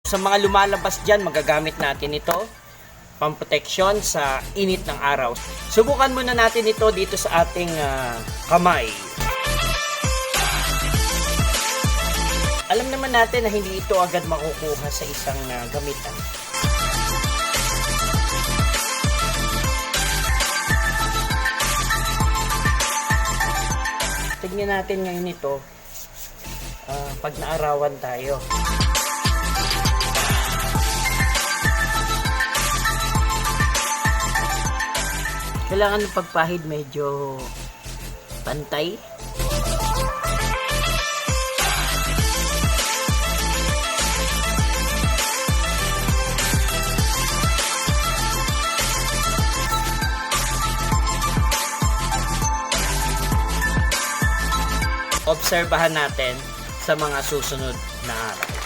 Sa mga lumalabas dyan, magagamit natin ito pamproteksyon sa init ng araw. Subukan muna natin ito dito sa ating kamay. Alam naman natin na hindi ito agad makukuha sa isang gamitan. Tignan natin ngayon ito pag naarawan tayo. Kailangan ng pagpahid medyo pantay. Obserbahan natin sa mga susunod na araw.